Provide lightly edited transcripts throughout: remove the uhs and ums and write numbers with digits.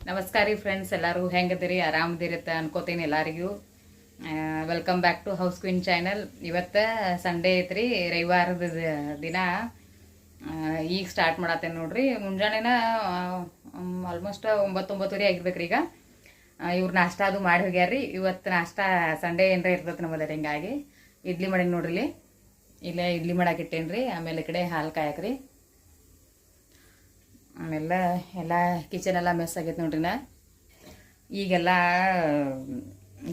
ನಮಸ್ಕಾರ ರೀ ಫ್ರೆಂಡ್ಸ್, ಎಲ್ಲರೂ ಹೆಂಗದಿರಿ? ಆರಾಮದಿರತ್ತ ಅನ್ಕೋತೀನಿ ಎಲ್ಲರಿಗೂ. Welcome back to house queen channel. ಇವತ್ತು ಸಂಡೇ ಐತ್ರಿ, ರವಿವಾರದ ದಿನ. ಈಗ ಸ್ಟಾರ್ಟ್ ಮಾಡತ್ತೇನೆ ನೋಡ್ರಿ. ಮುಂಜಾನೆನ ಆಲ್ಮೋಸ್ಟ್ 9-9:30 ಆಗಿರ್ಬೇಕ್ರಿ. ಈಗ ಇವ್ರು ನಾಷ್ಟ ಅದು ಮಾಡಿ ಹೋಗ್ಯಾರ್ರಿ. ಇವತ್ತು ನಾಷ್ಟ ಸಂಡೇ ಏನರ ಇರ್ತೈತೆ ನಮ್ಮದ, ಹಿಂಗಾಗಿ ಇಡ್ಲಿ ಮಾಡೀನಿ ನೋಡ್ರಿ. ಇಲ್ಲೇ ಇಡ್ಲಿ ಮಾಡಾಕಿಟ್ಟೇನ್ರಿ. ಆಮೇಲೆ ಈ ಕಡೆ ಹಾಲು ಕಾಯಕ್ರಿ. ಆಮೇಲೆ ಎಲ್ಲ ಕಿಚನ್ ಎಲ್ಲ ಮೆಸ್ ಆಗೈತೆ ನೋಡ್ರಿ. ಈಗೆಲ್ಲ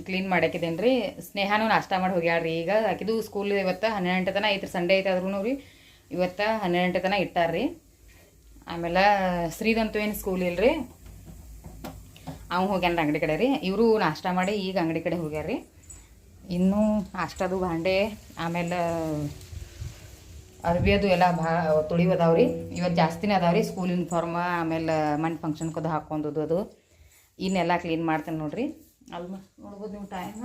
ಕ್ಲೀನ್ ಮಾಡಾಕಿದ್ದೇನೆ ರೀ. ಸ್ನೇಹಾನು ನಾಷ್ಟ ಮಾಡಿ ಹೋಗ್ಯಾಳ್ರಿ. ಈಗ ಆಕಿದು ಸ್ಕೂಲ್ ಇವತ್ತು 12 ತನಕ ಐತ್ರಿ. ಸಂಡೇ ಐತೆ ಆದ್ರೂ ರೀ ಇವತ್ತು 12 ತನಕ ಇಟ್ಟಾರ್ರಿ. ಆಮೇಲೆ ಶ್ರೀದಂತೂ ಏನು ಸ್ಕೂಲ್ ಇಲ್ರಿ, ಅವ್ನು ಹೋಗ್ಯಾನ್ರಿ ಅಂಗಡಿ ಕಡೆ ರೀ. ಇವರು ನಾಷ್ಟ ಮಾಡಿ ಈಗ ಅಂಗಡಿ ಕಡೆ ಹೋಗ್ಯಾರ್ರಿ. ಇನ್ನೂ ನಾಷ್ಟದು ಭಾಂಡೆ, ಆಮೇಲೆ ಅರ್ಬಿ ಅದು ಎಲ್ಲ ತುಳಿಯೋದಾವ್ರಿ. ಇವತ್ತು ಜಾಸ್ತಿನೇ ಅದಾವ್ರಿ. ಸ್ಕೂಲ್ ಯೂನಿಫಾರ್ಮ, ಆಮೇಲೆ ಮನೆ ಫಂಕ್ಷನ್ಕದು ಹಾಕೊಂಡದು ಅದು ಇನ್ನೆಲ್ಲ ಕ್ಲೀನ್ ಮಾಡ್ತೇನೆ ನೋಡ್ರಿ. ನೋಡ್ಬೋದು ನೀವು ಟೈಮ್.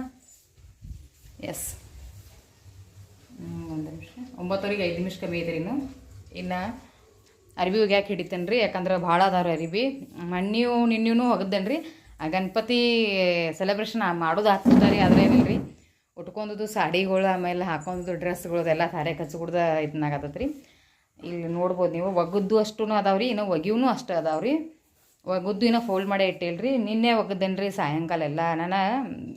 ಎಸ್, 1 ನಿಮಿಷ, 9:05 ನಿಮಿಷ ಕಮ್ಮಿ ಐತ್ರಿ. ಇನ್ನು ಅರ್ಬಿ ಒಗ್ಯಾಕೆ ಹಿಡಿತೇನೆ ರೀ. ಯಾಕಂದ್ರೆ ಭಾಳ ಅದಾವ್ರಿ ಅರಿಬಿ. ನಿನ್ನೆನೂ ಒಗದ್ದೇನೆ ರೀ. ಗಣಪತಿ ಸೆಲೆಬ್ರೇಷನ್ ಮಾಡೋದು ಆಗ್ತದೆ ರೀ. ಅದ್ರೇನಿಲ್ಲ ರೀ, ಉಟ್ಕೊಂಡದ್ದು ಸಾಡಿಗಳು, ಆಮೇಲೆ ಹಾಕೊಂಡದ್ದು ಡ್ರೆಸ್ಗಳದೆಲ್ಲ ಸಾರೆ ಕಚ್ಚಿಗುಡ್ದ ಇದನ್ನಾಗತ್ತದ ರೀ. ಇಲ್ಲಿ ನೋಡ್ಬೋದು ನೀವು. ಒಗದ್ದು ಅಷ್ಟೂ ಅದಾವ್ರಿ, ಇನ್ನು ಒಗಿವೂ ಅಷ್ಟು ಅದಾವ್ರಿ. ಒಗದ್ದು ಇನ್ನೂ ಫೋಲ್ಡ್ ಮಾಡಿ ಇಟ್ಟಿಲ್ರಿ. ನಿನ್ನೆ ಒಗದ್ದೇನೆ ರೀ ಸಾಯಂಕಾಲ ಎಲ್ಲ. ನಾನು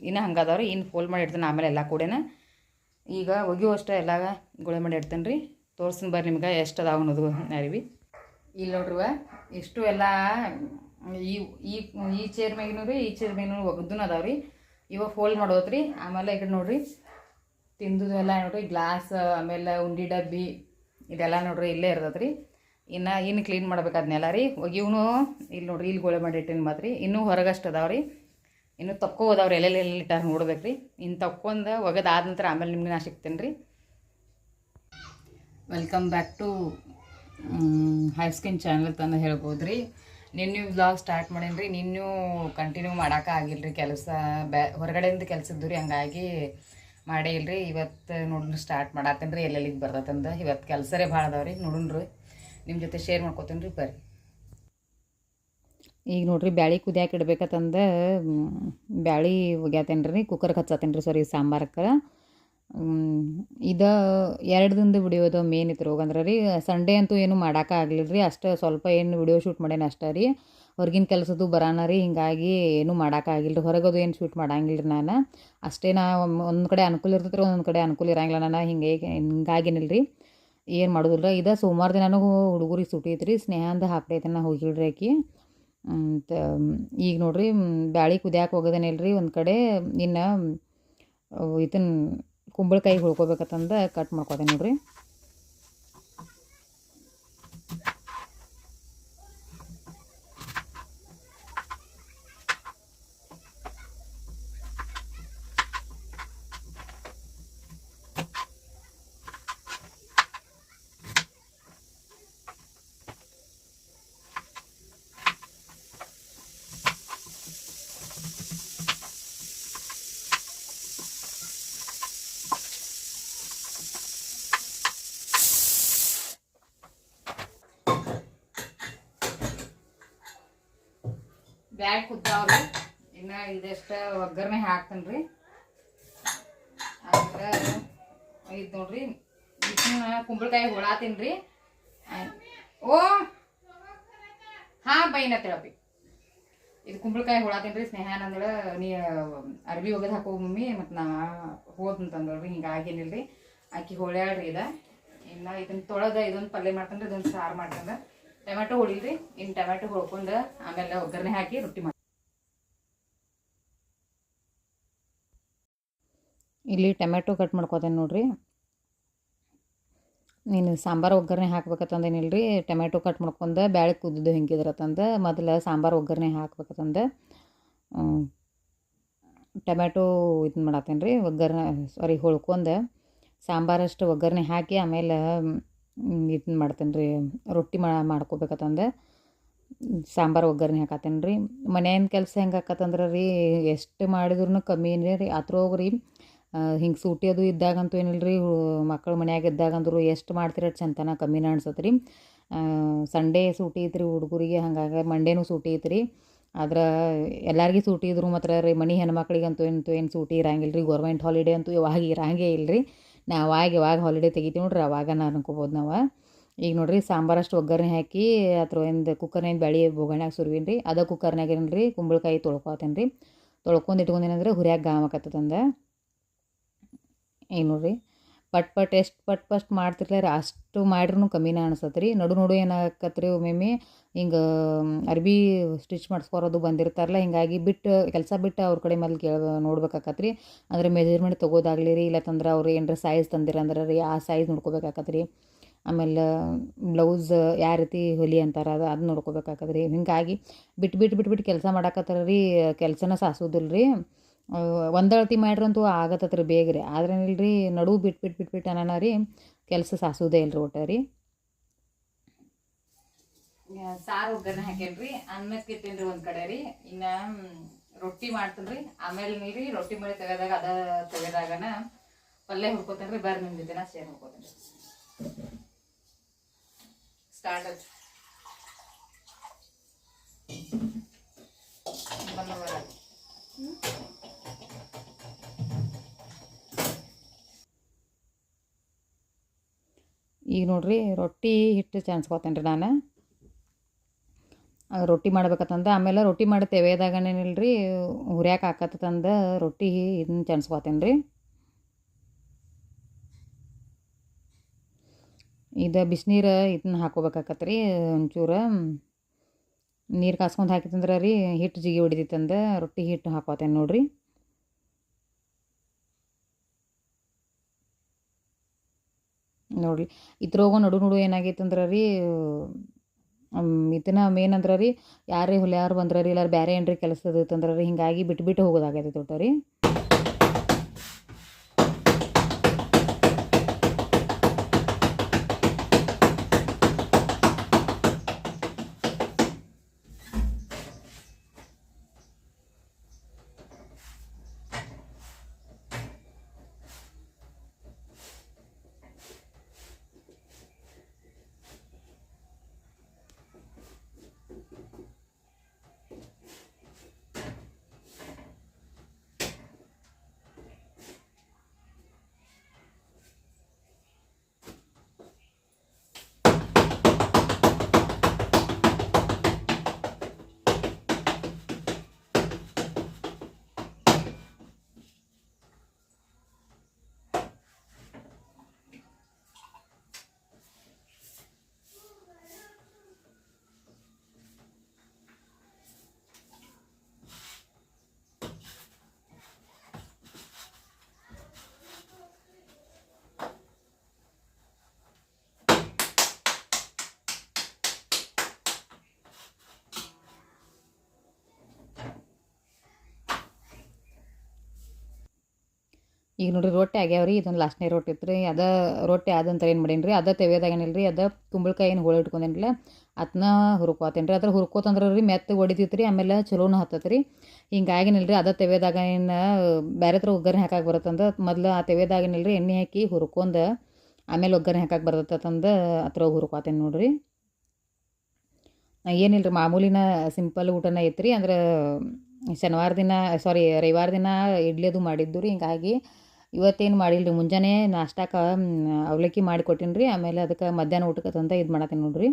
ಇನ್ನೂ ಹಂಗೆ ಅದಾವ್ರಿ. ಇನ್ನು ಫೋಲ್ಡ್ ಮಾಡಿ ಇಡ್ತೇನೆ ಆಮೇಲೆ ಎಲ್ಲ ಕೂಡೇನ. ಈಗ ಒಗಿವು ಅಷ್ಟೇ ಎಲ್ಲ ಗುಳೆ ಮಾಡಿ ಇಡ್ತೇನೆ ರೀ. ತೋರಿಸ್ತೀನಿ ಬರ್ರಿ ನಿಮ್ಗೆ ಎಷ್ಟು ಅದಾವ ಅನ್ನೋದು ಅರಿವಿ. ಇಲ್ಲಿ ನೋಡ್ರಿವ ಇಷ್ಟು ಎಲ್ಲ ಈ ಚೇರ್ ಮ್ಯಾಗಿನೂ ರೀ, ಈ ಚೇರ್ ಮ್ಯಾಗಿನೂ ಒಗದ್ದು ಅದಾವ್ರಿ. ಇವಾಗ ಫೋಲ್ಡ್ ಮಾಡೋದ್ರಿ. ಆಮೇಲೆ ಈ ಕಡೆ ನೋಡ್ರಿ ತಿಂದು ಎಲ್ಲ ನೋಡ್ರಿ, ಗ್ಲಾಸ್, ಆಮೇಲೆ ಉಂಡಿ ಡಬ್ಬಿ ಇದೆಲ್ಲ ನೋಡ್ರಿ ಇಲ್ಲೇ ಇರ್ತದೆ ರೀ. ಇನ್ನು ಕ್ಲೀನ್ ಮಾಡ್ಬೇಕು ಅದನ್ನೆಲ್ಲ ರೀ. ಒಗಿವೂ ಇಲ್ಲಿ ನೋಡ್ರಿ, ಇಲ್ಲಿ ಗೋಳೆ ಮಾಡಿ ಇಟ್ಟಿನಿ ಮಾತ್ರಿ. ಇನ್ನೂ ಹೊರಗಷ್ಟು ಅದಾವ್ರಿ. ಇನ್ನೂ ತಕ್ಕೋ ಹೋದಾವ್ರಿ, ಎಲ್ಲೆಲ್ಲಿ ಇಟ್ಟಾರ ನೋಡ್ಬೇಕು ರೀ. ಇನ್ನು ತಕ್ಕೊಂದು ಒಗದಾದ ನಂತರ ಆಮೇಲೆ ನಿಮ್ಗೆ ನಾ ಸಿಗ್ತೇನೆ ರೀ. Welcome back to house queen channel ತಂದು ಹೇಳ್ಬೋದು ರೀ. ನಿನ್ನೆ ವ್ಲಾಗ್ ಸ್ಟಾರ್ಟ್ ಮಾಡೇನಿ ರೀ. ನಿನ್ನೂ ಕಂಟಿನ್ಯೂ ಮಾಡೋಕೆ ಆಗಿಲ್ಲ ರೀ. ಕೆಲಸ ಹೊರಗಡೆಯಿಂದ ಕೆಲಸದ್ದು ರೀ, ಹಂಗಾಗಿ ಮಾಡೇ ಇಲ್ಲ ರೀ. ಇವತ್ತು ನೋಡ್ರಿ ಸ್ಟಾರ್ಟ್ ಮಾಡತ್ತೇನೆ ರೀ. ಎಲ್ಲೆಲ್ಲಿಗೆ ಬರ್ತೈತಂದ. ಇವತ್ತು ಕೆಲಸರೇ ಭಾಳ ಅದಾವ್ರಿ. ನೋಡೋಣ ನಿಮ್ಮ ಜೊತೆ ಶೇರ್ ಮಾಡ್ಕೊತೀನಿ ರೀ. ಬರ್ರಿ. ಈಗ ನೋಡ್ರಿ ಬ್ಯಾಳಿ ಕುದಿಯಾಕೆ ಇಡ್ಬೇಕಂತಂದು ಬ್ಯಾಳಿ ಒಗ್ಯಾತೇನೆ ರೀ. ಕುಕ್ಕರ್ಗೆ ಹಚ್ಚತ್ತೇನೆ ರೀ. ಸಾರಿ, ಸಾಂಬಾರಕ್ಕೆ. ಇದು 2 ದಿನದ ವಿಡಿಯೋದು ಮೇನ್ ಇತ್ತು ಹೋಗಂದ್ರೆ ರೀ. ಸಂಡೇ ಅಂತೂ ಏನು ಮಾಡೋಕೆ ಆಗಲಿಲ್ಲ ರೀ. ಅಷ್ಟು ಸ್ವಲ್ಪ ಏನು ವಿಡಿಯೋ ಶೂಟ್ ಮಾಡೇನಿ ಅಷ್ಟೇ ರೀ. ಹೊರಗಿನ ಕೆಲಸದ್ದು ಬರೋಣ ರೀ, ಹಿಂಗಾಗಿ ಏನೂ ಮಾಡೋಕ್ಕಾಗಿಲ್ಲ ರೀ. ಹೊರಗದು ಏನು ಶೂಟ್ ಮಾಡಂಗಿಲ್ಲ ರೀ. ನಾನು ಅಷ್ಟೇ ಒಂದು ಕಡೆ ಅನುಕೂಲ ಇರ್ತೈತೆ ರೀ, ಒಂದೊಂದು ಕಡೆ ಅನುಕೂಲ ಇರಂಗಿಲ್ಲ. ನಾನು ಹಿಂಗಾಗಿನಿಲ್ಲ ರೀ, ಏನು ಮಾಡೋದಿಲ್ಲ. ಇದು ಸೋಮವಾರ ದಿನನೂ ಹುಡುಗರಿಗೆ ಸೂಟಿ ಐತೆ ರೀ. ಸ್ನೇಹಂದು ಹಾಫ್ ಡೇ ಐತೆ, ನಾ ಹೋಗಿಲ್ರಿ ಆಕಿ. ಈಗ ನೋಡ್ರಿ ಬ್ಯಾಳಿ ಕುದಿಯಾಕೆ ಹೋಗೋದೇನಿಲ್ಲ ರೀ. ಒಂದು ಕಡೆ ಇನ್ನು ಇದನ್ನು ಕುಂಬಳಕಾಯಿ ಹುಳ್ಕೊಬೇಕಂತಂದು ಕಟ್ ಮಾಡ್ಕೊತೇನೆ ನೋಡ್ರಿ. ಬ್ಯಾಗ್ ಕುದ್ದಾವ್ರಿ. ಇನ್ನು ಇದೆಷ್ಟು ಒಗ್ಗರಣೆ ಹಾಕ್ತೇನೆ ರೀ. ಆಮೇಲೆ ಇದು ನೋಡ್ರಿ, ಇದನ್ನ ಕುಂಬಳಕಾಯಿ ಹೊಳಾತೀನಿ ರೀ. ಓ ಹಾಂ ಬೈನ ತಿಳಪಿ. ಇದು ಕುಂಬಳಕಾಯಿ ಹೊಳಾತೀನಿ ರೀ. ಸ್ನೇಹಾನಂದಳ ನೀ ಅರ್ಬಿ ಒಗದು ಹಾಕೋ ಮಮ್ಮಿ, ಮತ್ತು ನಾ ಹೋದಂತಂದ್ರಿ. ಹಿಂಗಾಗೇನಿಲ್ಲ ರೀ. ಆಕಿ ಹೊಳ್ಯಾಳ್ರಿ. ಇನ್ನು ಇದನ್ನ ತೊಳೆದ ಇದೊಂದು ಪಲ್ಯ ಮಾಡ್ತೇನೆ ರೀ. ಇದೊಂದು ಸಾರು ಮಾಡ್ತೇನೆ. ಟೊಮೆಟೊ ಹೊಡಿಲ್ರಿ. ಇನ್ನು ಟೊಮೆಟೊ ಹೊಡ್ಕೊಂಡು ಆಮೇಲೆ ಒಗ್ಗರಣೆ ಹಾಕಿ ರೊಟ್ಟಿ ಮಾಡಿ. ಇಲ್ಲಿ ಟೊಮೆಟೊ ಕಟ್ ಮಾಡ್ಕೋತೇನೆ ನೋಡ್ರಿ. ನೀನು ಸಾಂಬಾರು ಒಗ್ಗರಣೆ ಹಾಕ್ಬೇಕಂತಂದೇನಿಲ್ಲ ರೀ. ಟೊಮೆಟೊ ಕಟ್ ಮಾಡ್ಕೊಂಡು ಬ್ಯಾಳೆ ಕುದ್ದಿದ್ದು ಹೆಂಗಿದ್ರತಂದು ಮೊದಲು ಸಾಂಬಾರು ಒಗ್ಗರಣೆ ಹಾಕ್ಬೇಕಂತಂದು ಟೊಮೆಟೊ ಇದನ್ನ ಮಾಡತ್ತೇನೆ ರೀ. ಹೊಳ್ಕೊಂಡು ಸಾಂಬಾರಷ್ಟು ಒಗ್ಗರಣೆ ಹಾಕಿ ಆಮೇಲೆ ಇದನ್ನ ಮಾಡ್ತೇನೆ ರೀ. ರೊಟ್ಟಿ ಮಾಡ್ಕೋಬೇಕಂತಂದು ಸಾಂಬಾರು ಒಗ್ಗರಣೆ ಹಾಕತ್ತೇನೆ ರೀ. ಮನೆಯಿಂದ ಕೆಲಸ ಹೆಂಗೆ ಹಾಕತ್ತಂದ್ರೆ ರೀ, ಎಷ್ಟು ಮಾಡಿದ್ರೂ ಕಮ್ಮಿನೇ ರೀ. ಅದ್ರೋಗ್ರಿ ಹಿಂಗೆ ಸೂಟಿ ಅದು ಇದ್ದಾಗಂತೂ ಏನಿಲ್ಲ ರೀ. ಮಕ್ಕಳು ಮನ್ಯಾಗ ಇದ್ದಾಗಂದ್ರು ಎಷ್ಟು ಮಾಡ್ತೀರ ಚಂತನ ಕಮ್ಮಿನ ಅನ್ಸತ್ತೆ ರೀ. ಸಂಡೇ ಸೂಟಿ ಐತ್ರಿ ಹುಡುಗರಿಗೆ, ಹಂಗಾಗಿ ಮಂಡೇನೂ ಸೂಟಿ ಐತ್ರಿ. ಆದ್ರೆ ಎಲ್ಲರಿಗೂ ಸೂಟಿ ಇದ್ರು ಮಾತ್ರ ರೀ ಮನೆ ಹೆಣ್ಮಕ್ಳಿಗಂತೂ ಏನು ಸೂಟಿ ಇರಂಗಿಲ್ಲ ರೀ. ಗೌರ್ಮೆಂಟ್ ಹಾಲಿಡೇ ಅಂತೂ ಯಾವಾಗ ಇರಂಗೇ ಇಲ್ಲ ರೀ. ನಾವು ಯಾವಾಗ ಹಾಲಿಡೇ ತೆಗಿತೀವಿ ನೋಡ್ರಿ ಅವಾಗ ಅನ್ಕೋಬೋದು ನಾವು. ಈಗ ನೋಡಿರಿ ಸಾಂಬಾರಷ್ಟು ಒಗ್ಗರಣೆ ಹಾಕಿ ಒಂದು ಕುಕ್ಕರ್ನಾಗ ಬ್ಯಾಳಿ ಬೋಗಣ್ಯಾಗ ಸುರ್ವೀನಿ ರೀ. ಅದೇ ಕುಕ್ಕರ್ನಾಗ ಏನ್ರಿ ಕುಂಬಳಕಾಯಿ ತೊಳ್ಕೊತೀನಿ ರೀ. ತೊಳ್ಕೊಂಡು ಇಟ್ಕೊಂಡೇನಂದ್ರೆ ಹುರಿಯಾಗ ಗಾಮಕತ್ತಂದ. ಈಗ ನೋಡಿರಿ ಎಷ್ಟು ಪಟ್ ಮಾಡ್ತಿರ್ಲಾರ ಅಷ್ಟು ಮಾಡ್ರೂ ಕಮ್ಮಿನೇ ಅನಿಸ್ತತೆ ರೀ. ನಡು ಏನಾಗತ್ತೆ ರೀ ಒಮ್ಮೊಮ್ಮೆ ಹಿಂಗೆ ಅರ್ಬಿ ಸ್ಟಿಚ್ ಮಾಡಿಸ್ಕೊರೋದು ಬಂದಿರ್ತಾರಲ್ಲ, ಹಿಂಗಾಗಿ ಕೆಲಸ ಬಿಟ್ಟು ಅವ್ರ ಕಡೆ ಮೇಲೆ ನೋಡ್ಬೇಕಾಕತ್ತೆ ರೀ. ಅಂದರೆ ಮೆಜರ್ಮೆಂಟ್ ತೊಗೋದಾಗಲಿ ರೀ, ಇಲ್ಲತ್ತಂದ್ರೆ ಅವ್ರು ಏನರ ಸೈಜ್ ತಂದಿರಂದ್ರೆ ರೀ ಆ ಸೈಜ್ ನೋಡ್ಕೋಬೇಕಾಕತ್ತೆ ರೀ. ಆಮೇಲೆ ಬ್ಲೌಸ್ ಯಾವ ರೀತಿ ಹೊಲಿ ಅಂತಾರೆ ಅದು ನೋಡ್ಕೋಬೇಕಾಕತ್ತೆ ರೀ. ಹಿಂಗಾಗಿ ಬಿಟ್ಟು ಕೆಲಸ ಮಾಡಾಕತ್ತಾರ ರೀ. ಕೆಲಸನ ಸಾಸೋದಿಲ್ಲ ರೀ. ಒಂದಳತಿ ಮಾಡ್ರಂತೂ ಆಗತ್ತದ ರೀ ಬೇಗ ರೀ. ಆದ್ರೆ ಇಲ್ರಿ ನಡು ಬಿಟ್ಟು ಅನಾನ ರೀ ಕೆಲಸ ಸಾಸೋದೇ ಇಲ್ಲ ರೀ ಒಟ್ಟ ರೀ. ಸಾರು ಒಗ್ಗರಣೆ ಹಾಕೇನ್ರಿ, ಅನ್ನಕ್ಕೆ ಇಟ್ಟೇನ್ರಿ ಒಂದು ಕಡೆ ರೀ. ಇನ್ನು ರೊಟ್ಟಿ ಮಾಡ್ತೀನಿ ರೀ. ಆಮೇಲೆ ನೀರಿ ರೊಟ್ಟಿ ಮಾಡಿ ತೆಗೆದಾಗ ತೆಗೆದಾಗನ ಪಲ್ಯ ಹುಡ್ಕೋತೇನೆ ರೀ. ಬರ್ರಿ ನಿಮ್ಮ ಜೊತೆನ ಶೇರ್ ಮಾಡ್ಕೋತೇನೆ. ಸ್ಟಾರ್ಟ್ ಈಗ ನೋಡ್ರಿ ರೊಟ್ಟಿ ಹಿಟ್ಟು ಚಾನ್ಸ್ಕೊತೇನೆ ರೀ ನಾನು. ರೊಟ್ಟಿ ಮಾಡ್ಬೇಕತ್ತಂದ ಆಮೇಲೆ ರೊಟ್ಟಿ ಮಾಡಿ ತೆವೆದಾಗನೇನಿಲ್ಲ ರೀ ಹುರ್ಯಾಕೆ ಹಾಕತ್ತಂದ ರೊಟ್ಟಿ ಇದನ್ನ ಚಾನ್ಸ್ಕೊತೇನೆ ರೀ. ಇದು ಬಿಸಿನೀರು ಇದನ್ನ ಹಾಕೋಬೇಕಾಕತ್ತೆ ರೀ. ಒಂಚೂರು ನೀರು ಕಾಸ್ಕೊಂಡು ಹಾಕಿತ್ತಂದ್ರೆ ರೀ ಹಿಟ್ಟು ಜಿಗಿ ಹೊಡಿತಂದ ರೊಟ್ಟಿ ಹಿಟ್ಟು ಹಾಕೋತೇನೆ ನೋಡ್ರಿ. ನೋಡಿರಿ ಇದ್ರೋಗು ನಡು ಏನಾಗೈತಂದ್ರೆ ರೀ ಇದನ್ನ ಮೇನ್ ಅಂದ್ರೆ ರೀ ಯಾರೇ ಹೊಲಿಯಾರು ಬಂದ್ರೆ ರೀ ಇಲ್ಲಾರ ಬೇರೆ ಏನ್ರಿ ಕೆಲಸದ ಇತ್ತಂದ್ರೆ ರೀ ಹಿಂಗಾಗಿ ಬಿಟ್ಟು ಹೋಗೋದಾಗೈತೆ ತೋಟ ರೀ. ಈಗ ನೋಡಿರಿ ರೊಟ್ಟಿ ಆಗ್ಯಾವ್ರಿ. ಇದೊಂದು ಲಾಸ್ಟ್ನೇ ರೊಟ್ಟಿ ಇತ್ತು ರೀ. ಅದ ರೊಟ್ಟಿ ಆದಂತ ಏನು ಮಾಡೀನಿ ರೀ ಅದ ತೆವೆದಾಗೇನಿಲ್ಲ ರೀ ಅದ ಕುಂಬಳಕಾಯಿ ಏನು ಹೋಳಿ ಇಟ್ಕೊಂಡೇನಿಲ್ಲ ಅದನ್ನ ಹುರ್ಕೋತೇನೆ ರೀ. ಅದ್ರ ಹುರ್ಕೋತಂದ್ರೆ ರೀ ಮೆತ್ತಗೆ ಹೊಡಿತೈತೆ ರೀ. ಆಮೇಲೆ ಚಲೋನು ಹತ್ತತ್ತೆ ರೀ. ಹಿಂಗಾಗಿನಿಲ್ಲ ರೀ ಅದ ತೆವೆದಾಗ ಏನು ಬೇರೆ ಥರ ಒಗ್ಗರಣೆ ಹಾಕಕ್ಕೆ ಬರುತ್ತಂದ ಮೊದಲು ಆ ತೆವೆದಾಗೇನಿಲ್ಲ ರೀ ಎಣ್ಣೆ ಹಾಕಿ ಹುರ್ಕೊಂಡು ಆಮೇಲೆ ಒಗ್ಗರಣೆ ಹಾಕಕ್ಕೆ ಬರ್ತೈತಂದು ಅದ್ರ ಹುರ್ಕೋತೇನೆ ನೋಡಿರಿ. ಏನಿಲ್ಲ ರೀ ಮಾಮೂಲಿನ ಸಿಂಪಲ್ ಊಟನೇ ಐತೆ ರೀ. ಅಂದ್ರೆ ರವಿವಾರ ದಿನ ಇಡ್ಲಿ ಅದು ಮಾಡಿದ್ದು ರೀ. ಹಿಂಗಾಗಿ ಇವತ್ತೇನು ಮಾಡಿಲ್ಲ ರೀ. ಮುಂಜಾನೆ ನಾಷ್ಟಕ್ಕೆ ಅವಲಕ್ಕಿ ಮಾಡಿ ಕೊಟ್ಟೀನಿ ರೀ. ಆಮೇಲೆ ಅದಕ್ಕೆ ಮಧ್ಯಾಹ್ನ ಊಟಕ್ಕೆ ಅಂತ ಇದು ಮಾಡತ್ತೀನಿ ನೋಡಿರಿ.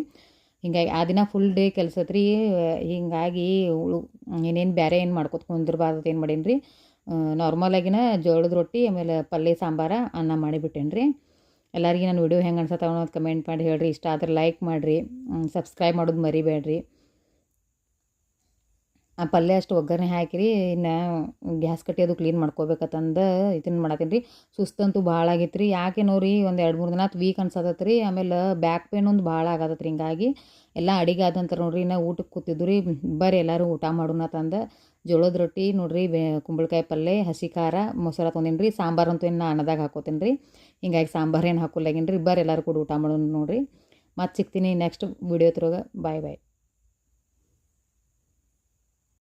ಹಿಂಗಾಗಿ ಆ ದಿನ ಫುಲ್ ಡೇ ಕೆಲಸ ಐತೆ ರೀ. ಹಿಂಗಾಗಿ ಏನೇನು ಬೇರೆ ಏನು ಮಾಡ್ಕೊತ ಕುಂದಿರ್ಬಾರ್ದು ಏನು ಮಾಡೀನಿ ರೀ ನಾರ್ಮಲಾಗಿನ ಜೋಳದ ರೊಟ್ಟಿ ಆಮೇಲೆ ಪಲ್ಯ ಸಾಂಬಾರ ಅನ್ನ ಮಾಡಿಬಿಟ್ಟೇನಿ ರೀ. ಎಲ್ಲರಿಗೂ ನನ್ನ ವಿಡಿಯೋ ಹೆಂಗೆ ಅನ್ಸತ್ತೆ ಅನ್ನೋದು ಕಮೆಂಟ್ ಮಾಡಿ ಹೇಳಿರಿ. ಇಷ್ಟ ಆದ್ರೆ ಲೈಕ್ ಮಾಡಿರಿ, ಸಬ್ಸ್ಕ್ರೈಬ್ ಮಾಡೋದು ಮರಿಬೇಡ್ರಿ. ಆ ಪಲ್ಯ ಅಷ್ಟು ಒಗ್ಗರಣೆ ಹಾಕಿರಿ. ಇನ್ನು ಗ್ಯಾಸ್ ಕಟ್ಟಿ ಅದು ಕ್ಲೀನ್ ಮಾಡ್ಕೋಬೇಕಂತಂದು ಇದನ್ನು ಮಾಡತ್ತೀನಿ ರೀ. ಸುಸ್ತಂತೂ ಭಾಳ ಆಗೈತೆ ರೀ. ಯಾಕೆ ನೋಡ್ರಿ ಒಂದು 2-3 ದಿನ ವೀಕ್ ಅನ್ಸತ್ತೈತೆ ರೀ. ಆಮೇಲೆ ಬ್ಯಾಕ್ ಪೇನ್ ಒಂದು ಭಾಳ ಆಗತ್ತೈತೆ ರೀ. ಹಿಂಗಾಗಿ ಎಲ್ಲ ಅಡಿಗೆ ಆದಂತ ನೋಡ್ರಿ ಇನ್ನು ಊಟಕ್ಕೆ ಕೂತಿದ್ದು ರೀ. ಬರ್ರಿ ಎಲ್ಲರೂ ಊಟ ಮಾಡೋಣ ತಂದು ಜೋಳದ ರೊಟ್ಟಿ ನೋಡ್ರಿ ಕುಂಬಳಕಾಯಿ ಪಲ್ಯ ಹಸಿ ಖಾರ ಮೊಸರು ತೊಗೊಂಡಿನಿ ರೀ. ಸಾಂಬಾರು ಅಂತೂ ಇನ್ನು ಅನ್ನದಾಗ ಹಾಕೋತೀನಿ ರೀ. ಹಿಂಗಾಗಿ ಸಾಂಬಾರು ಏನು ಹಾಕೊಲ್ಲಾಗಿನಿ ರೀ. ಬರ್ರಿ ಎಲ್ಲರೂ ಕೂಡ ಊಟ ಮಾಡೋಣ ನೋಡಿರಿ. ಮತ್ತೆ ಸಿಗ್ತೀನಿ ನೆಕ್ಸ್ಟ್ ವಿಡಿಯೋ ಬಾಯ್.